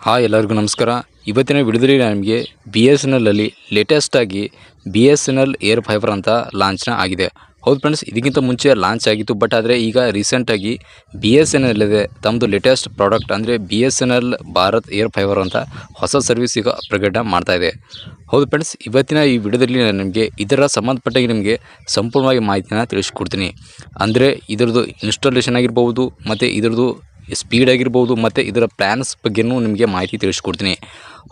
Hi ಎಲ್ಲರಿಗೂ ನಮಸ್ಕಾರ. ಇವತ್ತಿನ ವಿಡಿಯೋದಲ್ಲಿ ನಾನು ನಿಮಗೆ BSNL ಅಲ್ಲಿ ಲೇಟೆಸ್ಟ್ ಆಗಿ BSNL ಏರ್ ಫೈಬರ್ ಅಂತ ಲಾಂಚ್ನ ಆಗಿದೆ. ಹೌದು ಫ್ರೆಂಡ್ಸ್, ಇದಕ್ಕಿಂತ ಮುಂಚೆ ಲಾಂಚ್ ಆಗಿತ್ತು, ಬಟ್ ಆದರೆ ಈಗ ರೀಸೆಂಟಾಗಿ BSNL ಇದೆ ತಮ್ಮದು ಲೇಟೆಸ್ಟ್ ಪ್ರಾಡಕ್ಟ್ ಅಂದರೆ BSNL ಭಾರತ್ ಏರ್ ಫೈಬರ್ ಅಂತ ಹೊಸ ಸರ್ವಿಸ್ ಈಗ ಪ್ರಕಟ ಮಾಡ್ತಾ ಇದೆ. ಹೌದು ಫ್ರೆಂಡ್ಸ್, ಇವತ್ತಿನ ಈ ವಿಡಿಯೋದಲ್ಲಿ ನಾನು ನಿಮಗೆ ಇದರ ಸಂಬಂಧಪಟ್ಟಾಗಿ ನಿಮಗೆ ಸಂಪೂರ್ಣವಾಗಿ ಮಾಹಿತಿನ ತಿಳಿಸ್ಕೊಡ್ತೀನಿ. ಅಂದರೆ ಇದರದ್ದು ಇನ್ಸ್ಟಾಲೇಷನ್ ಆಗಿರ್ಬೋದು ಮತ್ತು ಇದರದ್ದು ಸ್ಪೀಡ್ ಆಗಿರ್ಬೋದು ಮತ್ತು ಇದರ ಪ್ಲ್ಯಾನ್ಸ್ ಬಗ್ಗೆನೂ ನಿಮಗೆ ಮಾಹಿತಿ ತಿಳಿಸ್ಕೊಡ್ತೀನಿ.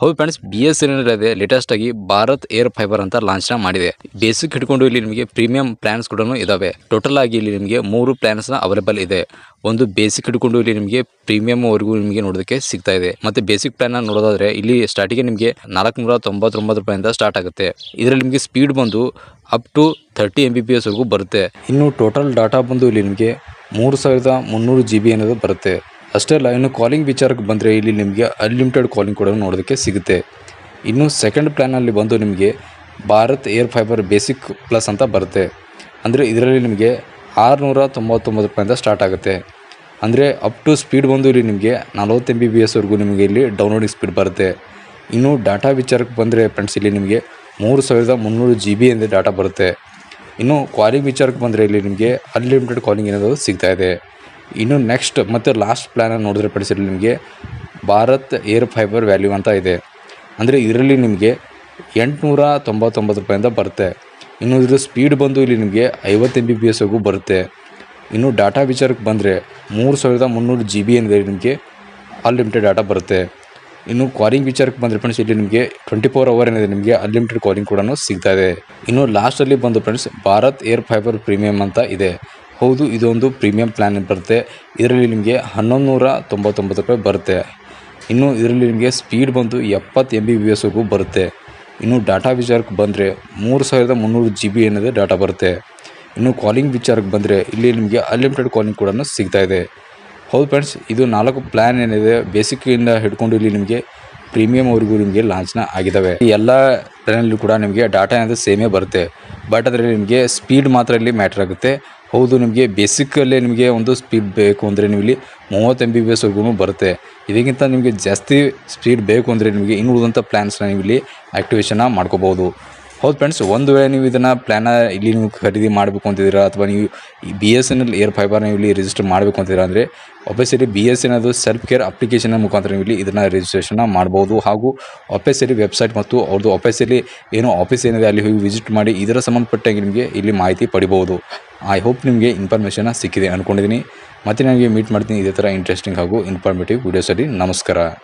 ಹೌದು ಫ್ರೆಂಡ್ಸ್, BSNL ಇದೆ ಲೇಟೆಸ್ಟಾಗಿ ಭಾರತ್ ಏರ್ ಫೈಬರ್ ಅಂತ ಲಾಂಚ್ನ ಮಾಡಿದೆ. ಬೇಸಿಕ್ ಹಿಡ್ಕೊಂಡು ಇಲ್ಲಿ ನಿಮಗೆ ಪ್ರೀಮಿಯಂ ಪ್ಲ್ಯಾನ್ಸ್ ಕೂಡ ಇದ್ದಾವೆ. ಟೋಟಲ್ ಆಗಿ ಇಲ್ಲಿ ನಿಮಗೆ 3 ಪ್ಲ್ಯಾನ್ಸ್ನ ಅವೈಲೇಬಲ್ ಇದೆ. ಒಂದು ಬೇಸಿಕ್ ಹಿಡ್ಕೊಂಡು ಇಲ್ಲಿ ನಿಮಗೆ ಪ್ರೀಮಿಯಂವರೆಗೂ ನಿಮಗೆ ನೋಡೋದಕ್ಕೆ ಸಿಗ್ತಾ ಇದೆ. ಮತ್ತು ಬೇಸಿಕ್ ಪ್ಲ್ಯಾನ್ನ ನೋಡೋದಾದರೆ ಇಲ್ಲಿ ಸ್ಟಾರ್ಟಿಗೆ ನಿಮಗೆ 499 ರೂಪಾಯಿಂದ ಸ್ಟಾರ್ಟ್ ಆಗುತ್ತೆ. ಇದರಲ್ಲಿ ನಿಮಗೆ ಸ್ಪೀಡ್ ಬಂದು ಅಪ್ ಟು 30 Mbps ವರೆಗೂ ಬರುತ್ತೆ. ಇನ್ನು ಟೋಟಲ್ ಡಾಟಾ ಬಂದು ಇಲ್ಲಿ ನಿಮಗೆ 3300 GB ಅನ್ನೋದು ಬರುತ್ತೆ. ಅಷ್ಟೇ ಅಲ್ಲ, ಇನ್ನು ಕಾಲಿಂಗ್ ವಿಚಾರಕ್ಕೆ ಬಂದರೆ ಇಲ್ಲಿ ನಿಮಗೆ ಅನ್ಲಿಮಿಟೆಡ್ ಕಾಲಿಂಗ್ ಕೂಡ ನೋಡೋದಕ್ಕೆ ಸಿಗುತ್ತೆ. ಇನ್ನು ಸೆಕೆಂಡ್ ಪ್ಲ್ಯಾನಲ್ಲಿ ಬಂದು ನಿಮಗೆ Bharat air fibre basic plus ಅಂತ ಬರುತ್ತೆ. ಅಂದರೆ ಇದರಲ್ಲಿ ನಿಮಗೆ 699 ರೂಪಾಯಿಂದ ಸ್ಟಾರ್ಟ್ ಆಗುತ್ತೆ. ಅಂದರೆ ಅಪ್ ಟು ಸ್ಪೀಡ್ ಬಂದು ಇಲ್ಲಿ ನಿಮಗೆ 40 Mbps ವರೆಗೂ ನಿಮಗೆ ಇಲ್ಲಿ ಡೌನ್ಲೋಡಿಂಗ್ ಸ್ಪೀಡ್ ಬರುತ್ತೆ. ಇನ್ನು ಡಾಟಾ ವಿಚಾರಕ್ಕೆ ಬಂದರೆ ಫ್ರೆಂಡ್ಸ್, ಇಲ್ಲಿ ನಿಮಗೆ 3300 GB ಎಂದು ಡಾಟಾ ಬರುತ್ತೆ. ಇನ್ನು ಕಾಲಿಂಗ್ ವಿಚಾರಕ್ಕೆ ಬಂದರೆ ಇಲ್ಲಿ ನಿಮಗೆ ಅನ್ಲಿಮಿಟೆಡ್ ಕಾಲಿಂಗ್ ಏನಾದರೂ ಸಿಗ್ತಾ ಇದೆ. ಇನ್ನು ನೆಕ್ಸ್ಟ್ ಮತ್ತು ಲಾಸ್ಟ್ ಪ್ಲ್ಯಾನನ್ನು ನೋಡಿದ್ರೆ ಫ್ರೆಂಡ್ಸ್, ಇಲ್ಲಿ ನಿಮಗೆ ಭಾರತ್ ಏರ್ ಫೈಬರ್ ವ್ಯಾಲ್ಯೂ ಅಂತ ಇದೆ. ಅಂದರೆ ಇದರಲ್ಲಿ ನಿಮಗೆ 899 ರೂಪಾಯಿಂದ ಬರುತ್ತೆ. ಇನ್ನು ಇದ್ರ ಸ್ಪೀಡ್ ಬಂದು ಇಲ್ಲಿ ನಿಮಗೆ 50 Mbps ವರೆಗೂ ಬರುತ್ತೆ. ಇನ್ನು ಡಾಟಾ ವಿಚಾರಕ್ಕೆ ಬಂದರೆ 3300 GB ಏನಿದೆ ನಿಮಗೆ ಅನ್ಲಿಮಿಟೆಡ್ ಡಾಟಾ ಬರುತ್ತೆ. ಇನ್ನು ಕಾಲಿಂಗ್ ವಿಚಾರಕ್ಕೆ ಬಂದರೆ ಫ್ರೆಂಡ್ಸ್, ಇಲ್ಲಿ ನಿಮಗೆ 24 ಅವರ್ ಏನಿದೆ ನಿಮಗೆ ಅನ್ಲಿಮಿಟೆಡ್ ಕಾಲಿಂಗ್ ಕೂಡ ಸಿಗ್ತಾ ಇದೆ. ಇನ್ನು ಲಾಸ್ಟಲ್ಲಿ ಬಂದು friends Bharat air fibre premium ಅಂತ ಇದೆ. ಹೌದು, ಇದೊಂದು ಪ್ರೀಮಿಯಂ ಪ್ಲ್ಯಾನ್ ಬರುತ್ತೆ. ಇದರಲ್ಲಿ ನಿಮಗೆ 1199 ರೂಪಾಯಿ ಬರುತ್ತೆ. ಇನ್ನು ಇದರಲ್ಲಿ ನಿಮಗೆ ಸ್ಪೀಡ್ ಬಂದು 70 Mbps ವರೆಗೂ ಬರುತ್ತೆ. ಇನ್ನು ಡಾಟಾ ವಿಚಾರಕ್ಕೆ ಬಂದರೆ 3300 GB ಏನಿದೆ ಡಾಟಾ ಬರುತ್ತೆ. ಇನ್ನು ಕಾಲಿಂಗ್ ವಿಚಾರಕ್ಕೆ ಬಂದರೆ ಇಲ್ಲಿ ನಿಮಗೆ ಅನ್ಲಿಮಿಟೆಡ್ ಕಾಲಿಂಗ್ ಕೂಡ ಸಿಗ್ತಾ ಇದೆ. ಹೌದು ಫ್ರೆಂಡ್ಸ್, ಇದು 4 ಪ್ಲ್ಯಾನ್ ಏನಿದೆ ಬೇಸಿಕ್ಕಿಂದ ಹಿಡ್ಕೊಂಡು ಇಲ್ಲಿ ನಿಮಗೆ ಪ್ರೀಮಿಯಂವರೆಗೂ ನಿಮಗೆ ಲಾಂಚ್ನ ಆಗಿದ್ದಾವೆ. ಈ ಎಲ್ಲ ಪ್ಲ್ಯಾನಲ್ಲಿ ಕೂಡ ನಿಮಗೆ ಡಾಟಾ ಏನಾದರೂ ಸೇಮೇ ಬರುತ್ತೆ, ಬಟ್ ಅದರಲ್ಲಿ ನಿಮಗೆ ಸ್ಪೀಡ್ ಮಾತ್ರ ಇಲ್ಲಿ ಮ್ಯಾಟ್ರ್ ಆಗುತ್ತೆ. ಹೌದು, ನಿಮಗೆ ಬೇಸಿಕ್ಕಲ್ಲೇ ನಿಮಗೆ ಒಂದು ಸ್ಪೀಡ್ ಬೇಕು ಅಂದರೆ ನೀವು ಇಲ್ಲಿ 30 Mbps ವರೆಗೂ ಬರುತ್ತೆ. ಇದಕ್ಕಿಂತ ನಿಮಗೆ ಜಾಸ್ತಿ ಸ್ಪೀಡ್ ಬೇಕು ಅಂದರೆ ನಿಮಗೆ ಇನ್ನು ಉಳಿದಂಥ ಪ್ಲ್ಯಾನ್ಸ್ನ ನೀವು ಇಲ್ಲಿ ಆ್ಯಕ್ಟಿವೇಷನ್ನ ಮಾಡ್ಕೋಬೋದು. ಹೌದು ಫ್ರೆಂಡ್ಸ್, ಒಂದು ವೇಳೆ ನೀವು ಇದನ್ನು ಪ್ಲ್ಯಾನ ಇಲ್ಲಿ ನೀವು ಖರೀದಿ ಮಾಡಬೇಕು ಅಂತಿದ್ದೀರಾ ಅಥವಾ ನೀವು ಈ BSNL ಏರ್ ಫೈಬರ್ನ ನೀವು ಇಲ್ಲಿ ರಿಜಿಸ್ಟರ್ ಮಾಡಬೇಕು ಅಂತಿದ್ದೀರಾ ಅಂದರೆ ಆಫೀಸಲ್ಲಿ BSNL ಸೆಲ್ಫ್ ಕೇರ್ ಅಪ್ಲಿಕೇಶನ್ ಮುಖಾಂತರ ನೀವು ಇಲ್ಲಿ ಇದನ್ನು ರಿಜಿಸ್ಟ್ರೇಷನ್ನ ಮಾಡ್ಬೋದು. ಹಾಗೂ ಆಫೀಸಲ್ಲಿ ವೆಬ್ಸೈಟ್ ಮತ್ತು ಅವ್ರದ್ದು ಆಫೀಸಲ್ಲಿ ಏನೋ ಆಫೀಸ್ ಏನಿದೆ ಅಲ್ಲಿ ಹೋಗಿ ವಿಸಿಟ್ ಮಾಡಿ ಇದರ ಸಂಬಂಧಪಟ್ಟಾಗಿ ನಿಮಗೆ ಇಲ್ಲಿ ಮಾಹಿತಿ ಪಡಿಬೋದು. ಐ ಹೋಪ್ ನಿಮಗೆ ಇನ್ಫಾರ್ಮೇಷನ್ ಸಿಕ್ಕಿದೆ ಅಂದ್ಕೊಂಡಿದ್ದೀನಿ. ಮತ್ತು ನನಗೆ ಮೀಟ್ ಮಾಡ್ತೀನಿ ಇದೇ ಥರ ಇಂಟ್ರೆಸ್ಟಿಂಗ್ ಹಾಗೂ ಇನ್ಫಾರ್ಮೇಟಿವ್ ವೀಡಿಯೋಸಲ್ಲಿ. ನಮಸ್ಕಾರ.